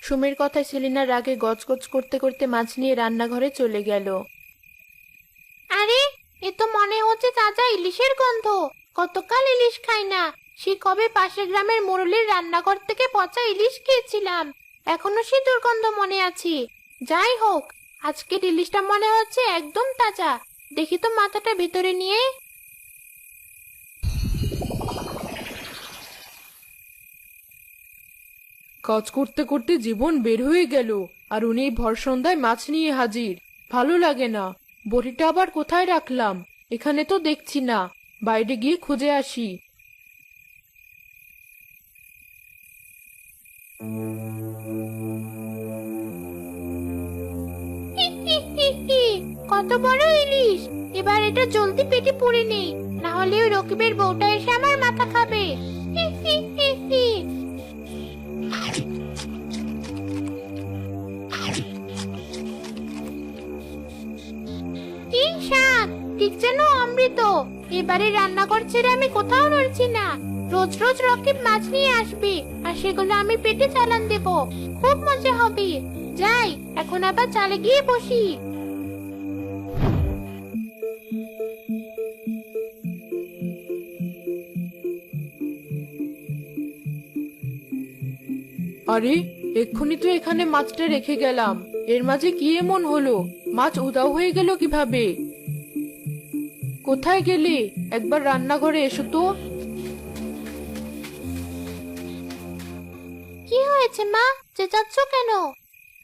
সুমির কথায় সেলিনা রাগে গজগজ করতে করতে মাছ নিয়ে রান্নাঘরে চলে গেল। আরে, এ তো মনে হচ্ছে তাজা ইলিশের গন্ধ। কতকাল ইলিশ খাই না। সে কবে পাশের গ্রামের মোড়লের রান্নাঘর থেকে পচা ইলিশ খেয়েছিলাম, এখনো সে দুর্গন্ধ মনে আছে। যাই হোক, আজকের ইলিশটা মনে হচ্ছে একদম তাজা। দেখি তো মাথাটা ভেতরে নিয়ে। কাজ করতে করতে জীবন বের হয়ে গেল, আর উনি ভর সন্ধ্যায় মাছ নিয়ে হাজির। ভালো লাগে না। বড়িটা আবার কোথায় রাখলাম? এখানে তো দেখছি না। বাইরে গিয়ে খুঁজে আসি। কত বড় ইলিশ! এবার এটা জলদি পেটে পুরে নেই, না হলে ওই রকিবের বউটা এসে আমার মাথা খাবে। কি স্বাদ! ঠিক যেন অমৃত। এবারে রান্নাঘর ছেড়ে আমি কোথাও নড়ছি না। রোজ রোজ রকিব মাছ নিয়ে আসবে, আর সেগুলো আমি পেটে চালান দেব। খুব মজা হবে। যাই, এখন আবার চালে গিয়ে বসি। আরে, এক্ষুনি তো এখানে মাছটা রেখে গেলাম। এর মাঝে কি এমন হলো? মাছ উধাও হয়ে গেল কিভাবে? কোথায় গেলে? একবার রান্নাঘরে এসো তো। কি হয়েছে মা? চেঁচাচ্ছ কেন?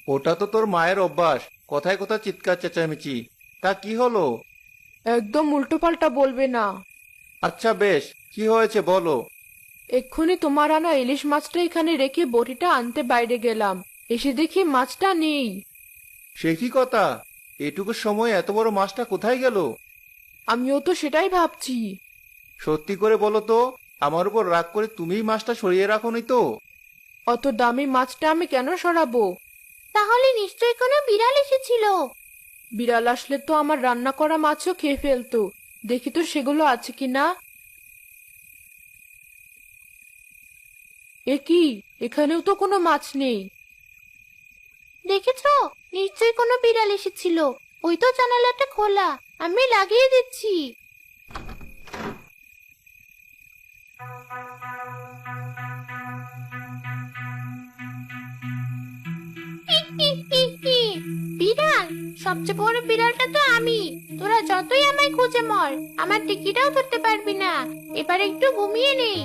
ওটা তো তোর মায়ের অভ্যাস, কথায় কথায় চিৎকার চেঁচামেচি। তা কি হলো? একদম উল্টোপাল্টা বলবে না। আচ্ছা বেশ, কি হয়েছে বলো। এক্ষুনি তোমার আনা ইলিশ মাছটা এখানে রেখে বড়িটা আনতে বাইরে গেলাম। এসে দেখি মাছটা নেই। সে কি কথা? এটুকু সময় এত বড় মাছটা কোথায় গেল? আমিও তো সেটাই ভাবছি। সত্যি করে বলো তো, আমার উপর রাগ করে তুমিই মাছটা সরিয়ে রাখোনি তো? অত দামি মাছটা আমি কেন সরাবো? তাহলে নিশ্চয়ই কোনো বিড়াল এসেছিল। বিড়াল আসলে তো আমার রান্না করা মাছও খেয়ে ফেলতো। দেখি তো সেগুলো আছে কিনা। এ কি, এখানেও তো কোনো মাছ নেই। দেখেছো, নিশ্চয়ই কোনো বিড়াল এসেছিল। ওই তো জানালাটা খোলা, আমি লাগিয়ে দিচ্ছি। বিড়াল? সবচেয়ে বড় বিড়ালটা তো আমি। তোরা যতই আমায় খুঁজে মর, আমার টিকিটাও ধরতে পারবি না। এবার একটু ঘুমিয়ে নেই।